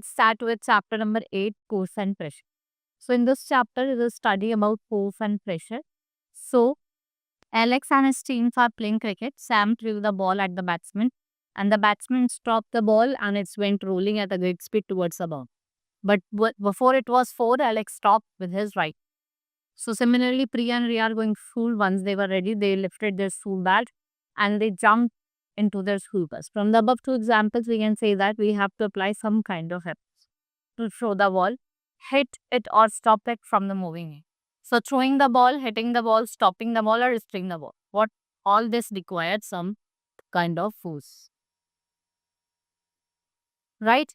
let's start with chapter number 8, force and pressure. So in this chapter is a study about force and pressure. So Alex and his teams are playing cricket. Sam threw the ball at the batsman and the batsman stopped the ball and it went rolling at a great speed towards the ball. But before it was 4, Alex stopped with his right. So similarly, Priya and Riya are going school. Once they were ready, they lifted their school bag and they jumped into their school bus. From the above two examples, we can say that we have to apply some kind of efforts to throw the ball, hit it or stop it from the moving. So throwing the ball, hitting the ball, stopping the ball or restraining the ball. What all this required some kind of force. Right?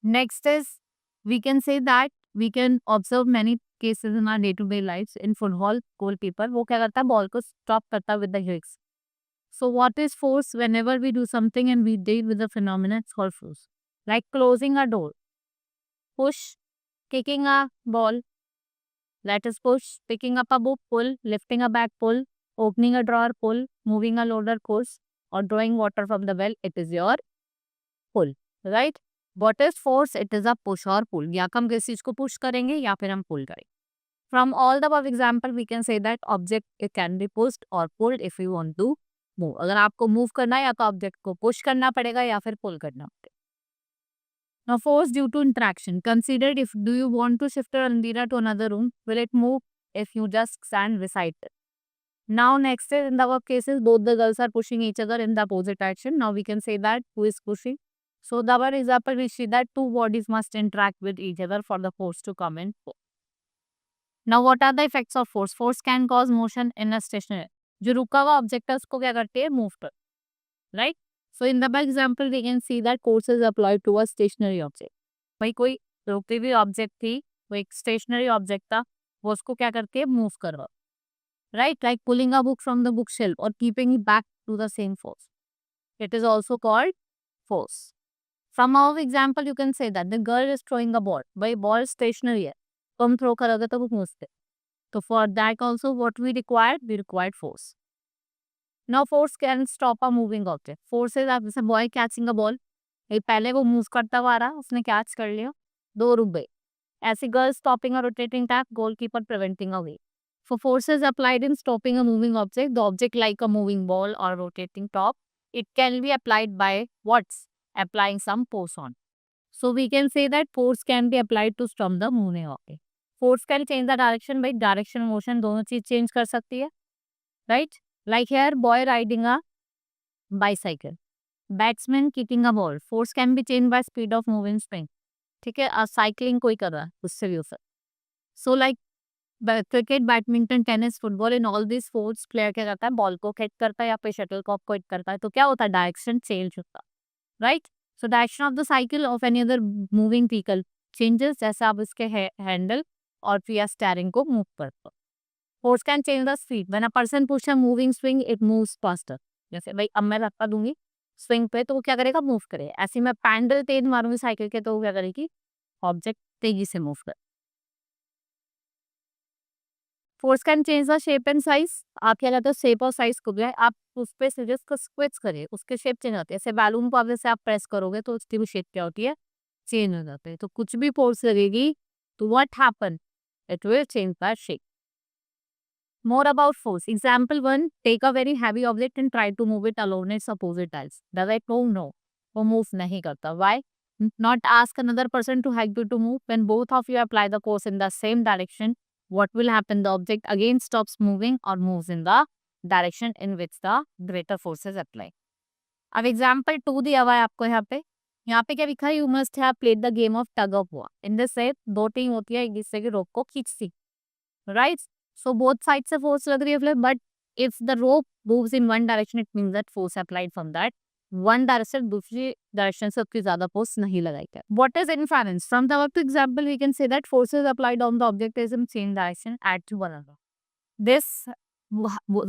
Next is we can say that we can observe many cases in our day-to-day lives. In football, goalkeeper वो क्या करता है ball को stop करता है with the legs. So what is force? Whenever we do something and we deal with the phenomenon, it's called force. Like closing a door, push, kicking a ball, that is push, picking up a book, pull, lifting a bag, pull, opening a drawer, pull, moving a loader, push, or drawing water from the well, it is your pull, right? What is force? It is a push or pull. या हम किसी चीज को push करेंगे या फिर हम pull करेंगे. From all the above example, we can say that object it can be pushed or pulled if you want to move. अगर आपको move करना है या तो object को push करना पड़ेगा या फिर pull करना पड़ेगा. Now force due to interaction. Consider if do you want to shift Andira to another room, will it move if you just stand beside it? Now next is in the above cases, both the girls are pushing each other in the opposite direction. Now we can say that who is pushing. So the other example we see that two bodies must interact with each other for the force to come in. Now what are the effects of force? Force can cause motion in a stationary. जो रुका हुआ object है उसको क्या करती है move कर, right. So in the example we can see that force is applied to a stationary object. भाई कोई रुकती हुई ऑब्जेक्ट थी, वो एक स्टेशनरी ऑब्जेक्ट था, वो उसको क्या करके मूव करवा, right. Like pulling a book from the book shelf और keeping it back to the same force. It is also called force. From our example you can say that the girl is throwing a ball. भाई ball stationary है, तो हम throw करोगे तो वो मूवते. So for that also what we required force. Now force can stop a moving object. Force is जैसे boy catching a ball. पहले वो मूव करता हुआ आ रहा, उसने कैच कर लिया, 2 रुक गए. ऐसे girl stopping a rotating tap, goalkeeper preventing a wave. For forces applied in stopping a moving object, the object like a moving ball or rotating top, it can be applied by what's applying some force on. So we can say that force can be applied to stop the moving object. Force can change the direction. भाई direction motion दोनों चीज change कर सकती है, right. Like here boy riding a bicycle, batsman kicking a ball. Force can be change by speed of moving swing. ठीक है, cycling कोई कर रहा है उससे भी हो सकता. So like cricket, badminton, tennis, football, in all this sports player क्या करता है बॉल को हिट करता है या फिर शटल कॉक को हिट करता है, तो क्या होता है डायरेक्शन चेंज होता है, right. So direction of the cycle of any other moving vehicle changes, जैसे आप इसके हैंडल और फिर स्टीयरिंग को मूव करते हो. Force can change the speed. When a person push a moving swing it moves faster. जैसे भाई अब मैं धक्का दूंगी स्विंग पे तो वो क्या करेगा मूव करेगा. ऐसे मैं पैडल तेज मारूंगी साइकिल के तो वो क्या करेगी ऑब्जेक्ट तेजी से मूव कर. Force can change the shape and size. आप क्या कहते हो शेप और साइज को भी है, आप उस पे सीरीज को स्क्विच करिए उसके शेप चेंज होती है. जैसे बैलून को जैसे आप प्रेस करोगे तो उसकी भी शेप क्या होती है चेंज हो जाती है. तो कुछ भी फोर्स लगेगी तो what happen it will change the shape. More about force. Example 1, take a very heavy object and try to move it along its opposite sides. Does it move? No. वो move नहीं करता. Why? Not ask another person to help you to move. When both of you apply the force in the same direction, what will happen? The object again stops moving or moves in the direction in which the greater force is applied. अब example 2 दिया हुआ है आपको यहाँ पे क्या लिखा है you must have played the game of tug of war. In this set 2 team होती है एक दूसरे की रोप को खींचती, राइट. सो बोथ साइड से फोर्स लग रही है, but if the rope moves in one direction it means that force applied from that one direction. दूसरी डायरेक्शन से उतनी ज्यादा फोर्स नहीं लगाई गई. What is inference? From the above example we can say that forces applied on the object is in same direction at one another. This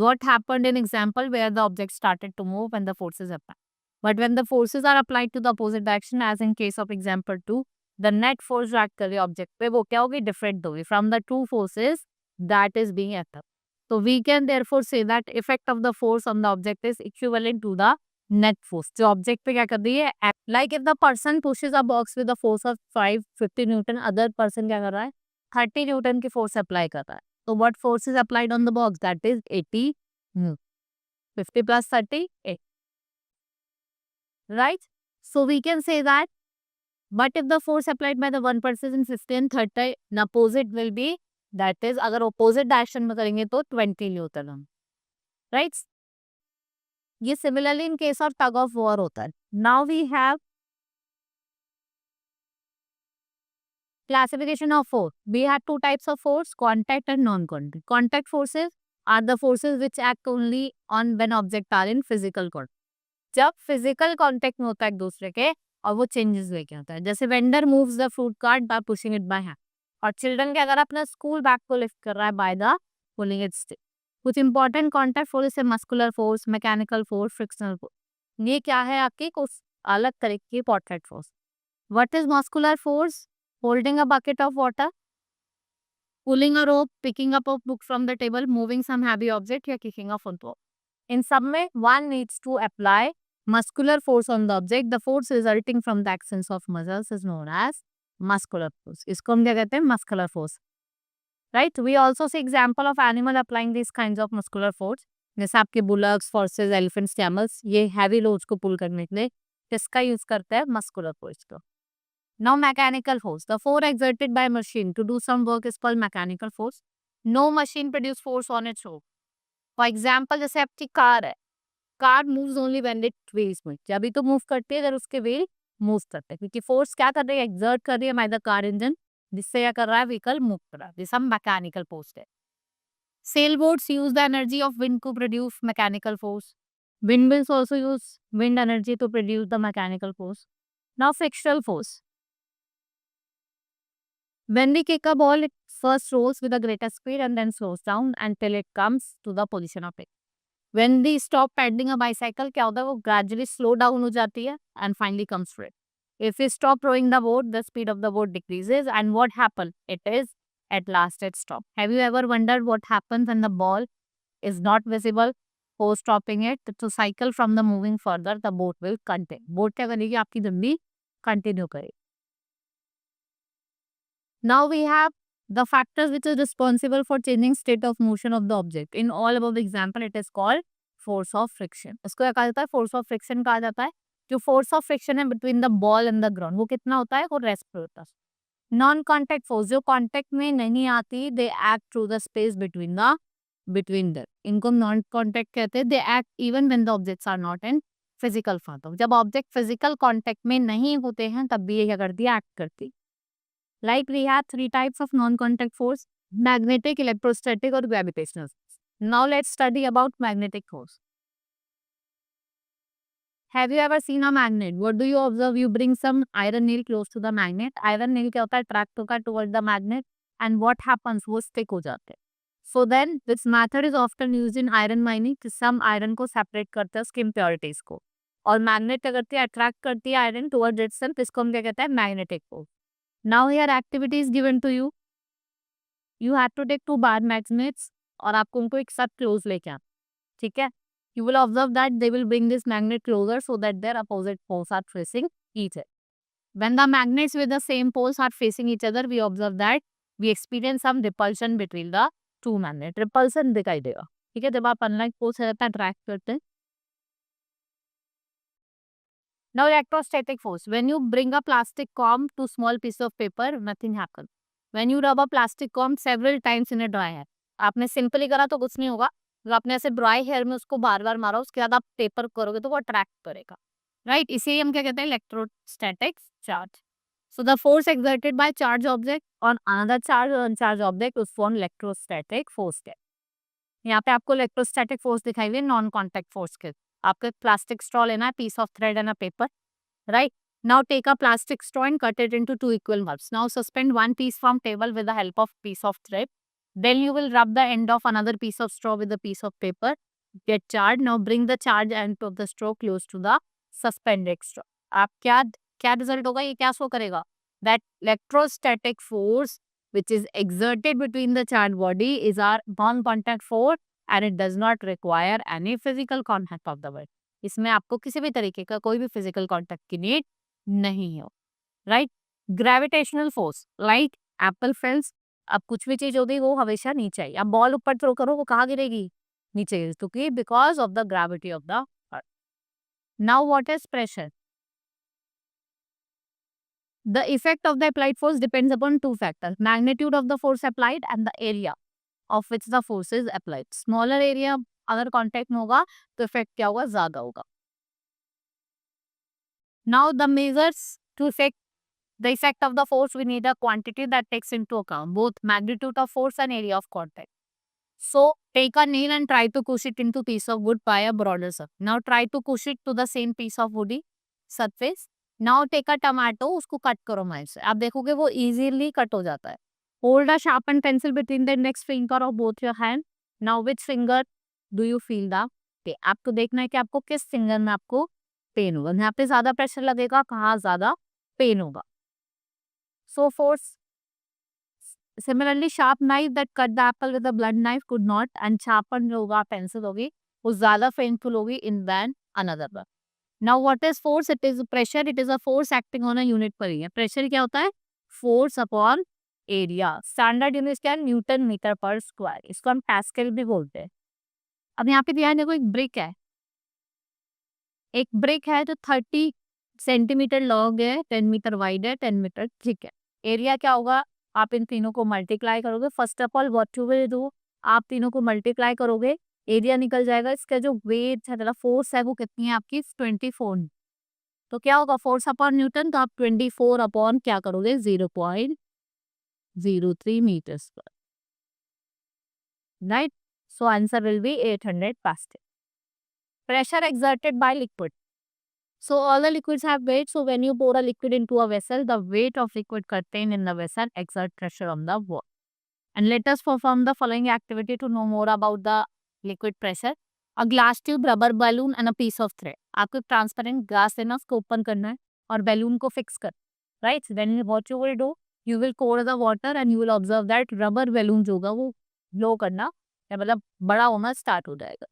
what happened in example where the object started to move when the forces applied. But when the forces are applied to the opposite direction, as in case of example 2, the net force जो act कर रही है object पे वो क्या होगी different होगी from the two forces that is being acted. So we can therefore say that effect of the force on the object is equivalent to the net force जो ऑब्जेक्ट पे क्या कर रही है, like if the person pushes a box with the force of 550 Newton, other person क्या कर रहा है, 30 न्यूटन की फोर्स अप्लाई कर रहा है. तो what force is applied on the box, that is 80 Newton. 50 plus 30, 8. Right? So we can say that, but if the force applied by the one person in 50 and 30, the opposite will be, that is, अगर opposite direction में करेंगे तो 20 Newton. Right? ये similarly in case of tug of war होता है. Now we have classification of force. We have two types of force, contact and non-contact. Contact forces are the forces which act only on when objects are in physical contact. जब physical contact में होता है एक दूसरे के और वो changes लेके आता है, जैसे vendor moves the fruit cart bye pushing it by hand, और चिल्ड्रन के अगर अपना स्कूल बैग को लिफ्ट कर रहा है by the pulling it stick. कुछ इंपॉर्टेंट कांटेक्ट फोर्स है muscular force, mechanical force, frictional force. ये क्या है आपकी कुछ अलग तरीके की contact force. What is muscular force? Holding a bucket of water, pulling a rope, picking up a book from the table, moving some heavy object या kicking a football. In some way, one needs to apply muscular force on the object. The force resulting from the actions of muscles is known as muscular force. इसको हम क्या कहते हैं? Muscular force. Right? We also see example of animal applying these kinds of muscular force. जैसे आपके bullocks, horses, elephants, camels, ये heavy loads को pull करने के लिए किसका use करते हैं? Muscular force को. Now mechanical force. The force exerted by machine to do some work is called mechanical force. No machine produce force on its own. For example, जैसे आपकी कार है, car moves only when it wheels move. जब भी तो move करती है अगर उसके wheel move करते हैं, क्योंकि force क्या कर रही है, exert कर रही है by the car engine, जिससे क्या कर रहा है, vehicle move कर रहा है. This हम mechanical force है. Sailboats use the energy of wind to produce mechanical force. Windmills also use wind energy to produce the mechanical force. Now frictional force. When we kick a ball, it first rolls with a greater speed and then slows down until it comes to the position of it. When we stop pedaling a bicycle, क्या होता है, वो gradually slow down हो जाती है and finally comes to it. If we stop rowing the boat, the speed of the boat decreases, and what happens? It is at last it stops. Have you ever wondered what happens when the ball is not visible post stopping it? To cycle from the moving further, the boat will continue. Boat क्या करेगी, आपकी journey continue करेगी. Now we have the factors which is responsible for changing state of motion of the object. In all above example, it is called force of friction. इसको क्या कहा जाता है? Force of friction कहा जाता है. जो force of friction है between the ball and the ground, वो कितना होता है? वो rest पे होता है. Non contact force जो contact में नहीं आती, they act through the space between them. इनको non contact कहते हैं. They act even when the objects are not in physical form. जब object physical contact में नहीं होते हैं तब भी ये क्या करती है? Act करती है. Like we have three types of non-contact force: magnetic, electrostatic or gravitational. Now let's study about magnetic force. Have you ever seen a magnet? What do you observe? You bring some iron nail close to the magnet. Iron nail क्या होता है? Attract होगा toward the magnet, and what happens? वो stick हो जाते हैं. So then this method is often used in iron mining. कि some iron को separate करते हैं उसकी impurities को, और magnet क्या करती है? Attract करती है iron towards itself. इसको हम क्या कहते हैं? Magnetic force. Now here activity is given to you. You have to take two bar magnets और आपको उनको एक साथ close लेके आना, ठीक है? You will observe that they will bring this magnet closer so that their opposite poles are facing each other. When the magnets with the same poles are facing each other, we observe that we experience some repulsion between the two magnets. Repulsion दिखाई देगा, ठीक है? जब आप unlike poles से attract करते हैं. Now electrostatic force. When you bring a plastic comb to small piece of paper, nothing happens. When you rub a plastic comb several times in a dry hair, आपने simply करा तो कुछ नहीं होगा. अगर आपने ऐसे ड्राई हेयर में उसको बार बार मारा, उसके बाद आप पेपर करोगे तो वो अट्रैक्ट करेगा, राइट? इसे हम क्या कहते हैं? Electrostatic charge. So the force exerted by charge object on another charge और अनचार्ज ऑब्जेक्ट उस फॉर्म इलेक्ट्रोस्टैटिक फोर्स है. यहाँ पे आपको इलेक्ट्रोस्टैटिक फोर्स दिखाई दे नॉन कॉन्टैक्ट फोर्स के. आपको प्लास्टिक स्ट्रॉ लेना है, piece of thread and a paper, right? Now take a plastic straw and cut it into two equal halves. Now suspend one piece from table with the help of piece of thread. Then you will rub the end of another piece of straw with a piece of paper. Get charged. Now bring the charged end of the straw close to the suspended straw. आप क्या result होगा? ये क्या show करेगा? That electrostatic force which is exerted between the charged body is our non-contact force and it does not require any physical contact of the body. इसमें आपको किसी भी तरीके का कोई भी फिजिकल कॉन्टैक्ट की नीड नहीं हो, right. Gravitational force like Apple fails, अब कुछ भी चीज होगी वो हमेशा नीचे आई। अब बॉल ऊपर थ्रो करो वो कहाँ गिरेगी? नीचे गिरेगी, क्योंकि because of the gravity of the earth. Now what is pressure? The effect of the applied force depends upon two factors: magnitude of the force applied and the area of which the force is applied. Smaller area अगर contact में होगा तो effect क्या होगा? ज्यादा होगा। Now the measures to effect the effect of the force, we need a quantity that takes into account both magnitude of force and area of contact. So take a nail and try to push it into piece of wood by a broader surface. Now try to push it to the same piece of woody surface. Now take a tomato, उसको cut करो mile से। आप देखोगे वो easily cut हो जाता है। Hold a sharpened pencil between the index finger of both your hand. Now which finger do you feel the pain? आपको देखना है कि आपको किस फिंगर में आपको पेन होगा। यहाँ पे ज्यादा प्रेशर लगेगा, कहाँ ज्यादा पेन होगा। So force. Similarly, sharp knife that cut the apple with a blunt knife could not, and sharpened जो होगा pencil होगी वो ज्यादा painful होगी in than another one. Now what is force? It is pressure. It is a force acting on a unit per area. Pressure क्या होता है? Force upon area. Standard unit क्या है? न्यूटन मीटर पर स्क्वायर। इसको हम pascal भी बोलते हैं। अब यहाँ पे ध्यान देखो, एक ब्रिक है, एक ब्रिक है जो 30 सेंटीमीटर लॉन्ग है, 10 मीटर वाइड है, 10 मीटर थिक है। एरिया क्या होगा? आप इन तीनों को मल्टीप्लाई करोगे। First of all what you will do, आप तीनों को मल्टीप्लाई करोगे, एरिया निकल जाएगा। इसका जो वेट है, मतलब फोर्स है, वो कितनी है आपकी? 24। तो क्या होगा? फोर्स अपॉन न्यूटन, तो आप 24 अपॉन क्या करोगे? 0.03 metre square, right. So answer will be 800 pascal. Pressure exerted by liquid. So all the liquids have weight. So when you pour a liquid into a vessel, the weight of liquid contained in the vessel exert pressure on the wall. And let us perform the following activity to know more about the liquid pressure. A glass tube, rubber balloon and a piece of thread. आपको transparent glass लेना, उसको open करना है और balloon को fix कर, right. Then what you will do, you will core the water and you will observe that rubber balloon जो होगा वो ब्लो करना, या मतलब बड़ा होना स्टार्ट हो जाएगा।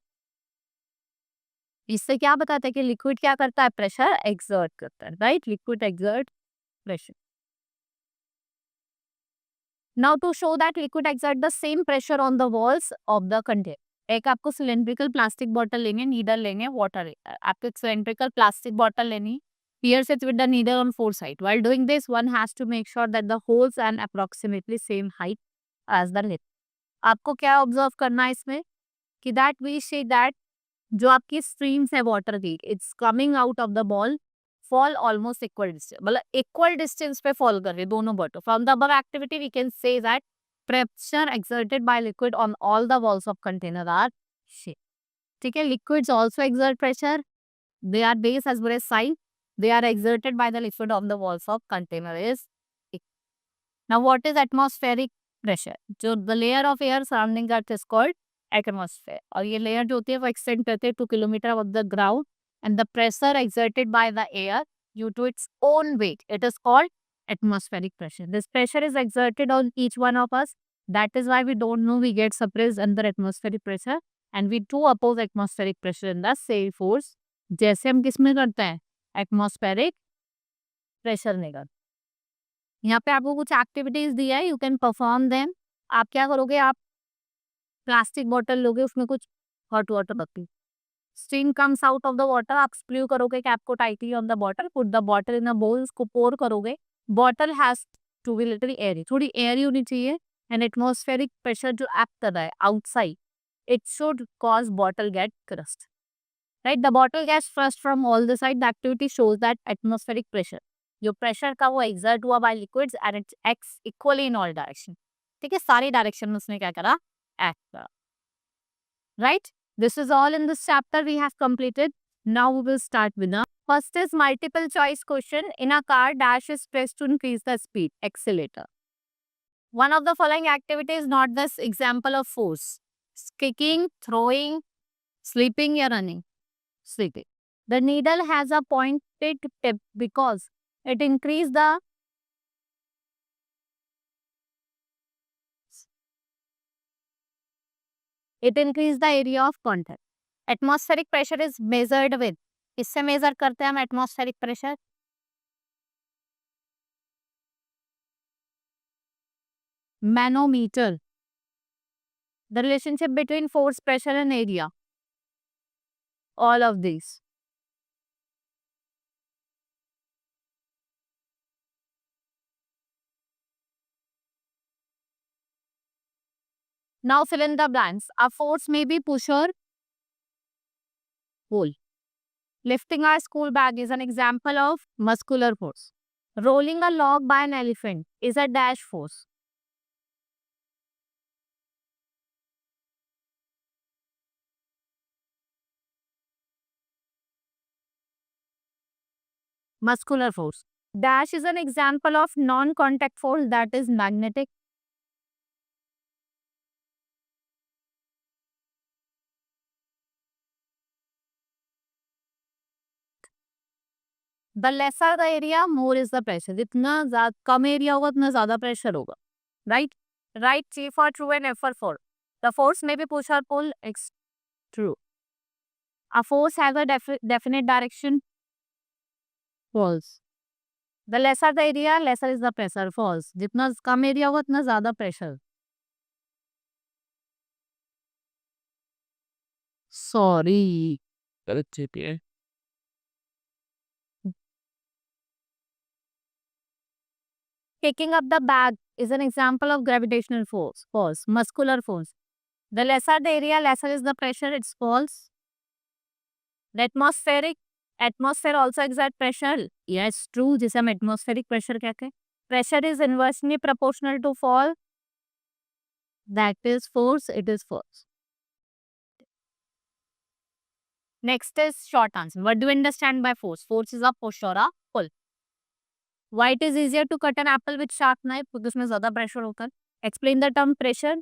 इससे क्या बताता है कि लिक्विड क्या करता है? प्रेशर एक्सर्ट करता है, right. Liquid exert pressure. Now to show that liquid exert the same pressure on the walls of the container, एक आपको सिलेंड्रिकल प्लास्टिक बॉटल लेंगे, नीडल लेंगे, वाटर, आपको सिलेंड्रिकल प्लास्टिक बॉटल लेनी, pierce it with the needle on four sides. While doing this, one has to make sure that the holes are approximately same height as the lid. आपको क्या observe करना है इसमें कि that we see that जो आपकी streams है water की, it's coming out of the ball, fall almost equal distance, मतलब इक्वल डिस्टेंस पे फॉल कर रही है दोनों bottle. From the above activity we can say that pressure exerted by liquid on all the walls of container are shape. ठीक है, liquids also exert pressure, they are base as well as size, they are exerted by the liquid on the walls of container is equal. Now what is atmospheric pressure? जो the layer of air surrounding earth is called atmosphere, और ये layer जो होती है वो extend करते हैं 2 kilometer above the ground, and the pressure exerted by the air due to its own weight, it is called atmospheric pressure. This pressure is exerted on each one of us, that is why we don't know we get suppressed under atmospheric pressure, and we do oppose atmospheric pressure in the same force जैसे हम किस में करते हैं? Atmospheric pressure में करते हैं। यहाँ पे आपको कुछ एक्टिविटीज दिया है, यू कैन परफॉर्म देम। आप क्या करोगे? आप प्लास्टिक बॉटल लोगे, उसमें कुछ हॉट वाटर रखी, steam comes out of the water, आप स्प्रू करोगे कैप को tightly on the bottle, put the bottle in a bowl, उसको पोर करोगे। Bottle has to be little airy, थोड़ी एयरी होनी चाहिए, एंड एटमॉस्फेरिक प्रेशर जो एक्ट कर रहा है outside, it should cause bottle get crushed, right? The bottle gets thrust from all the side. The activity shows that atmospheric pressure, जो pressure का वो exert हुआ by liquids and it acts equally in all direction. ठीक है, सारी direction में उसने क्या करा? एक्ट करा, right? This is all in this chapter we have completed. Now we will start with the first is multiple choice question. In a car, dash is pressed to increase the speed, accelerator. One of the following activities is not this example of force: kicking, throwing, sleeping या running. Sleeping. The needle has a pointed tip because it increases the area of contact. Atmospheric pressure is measured with, इससे major करते हैं हम atmospheric pressure, manometer, the relationship between force, pressure and area, all of this. Now fill in the blanks. A force may be push or pull. Lifting our school bag is an example of muscular force. Rolling a log by an elephant is a dash force. Muscular force. Dash is an example of non-contact force, that is magnetic. The lesser the area, more is the pressure. जितना कम area होगा उतना ज्यादा pressure होगा. Right? Right C for true and F for false. The force may be push or pull. It's true. A force has a definite direction. False. The lesser the area, lesser is the pressure. False. जितना कम area होगा उतना ज्यादा pressure. Sorry. गलत चीज़ है. Picking up the bag is an example of gravitational force. False. Muscular force. The lesser the area, lesser is the pressure. It's false. The atmosphere also exert pressure. Yes, true. जिसे हम atmospheric pressure कहते हैं. Pressure is inversely proportional to fall. That is force. It is false. Next is short answer. What do you understand by force? Force is a push or a pull. Why it is easier to cut an apple with sharp knife? क्योंकि उसमें ज्यादा pressure होता है. Explain the term pressure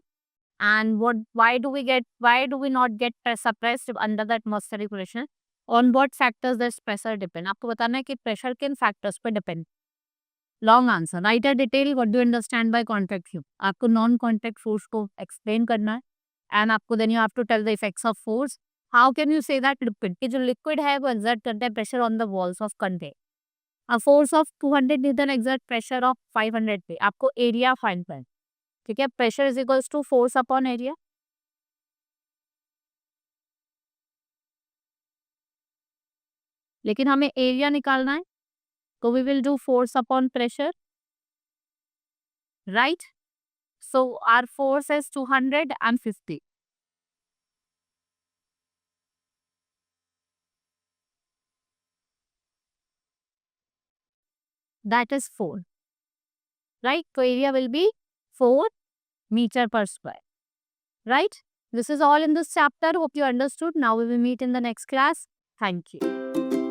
and why do we not get suppressed under the atmospheric pressure? On what factors does pressure depend? आपको बताना है कि pressure किन factors पे depend. Long answer. Write a detail. What do you understand by contact force? आपको non contact force को explain करना है and आपको then you have to tell the effects of force. How can you say that liquid कि जो liquid है वो exert करता है pressure on the walls of container. A force of 200 Newton exert pressure of 500 पे. आपको area find करना है. ठीक है. Pressure is equals to force upon area. लेकिन हमें area निकालना है. So we will do force upon pressure. Right? So our force is 250. That is 4. Right? So area will be 4 meter per square. Right? This is all in this chapter. Hope you understood. Now we will meet in the next class. Thank you.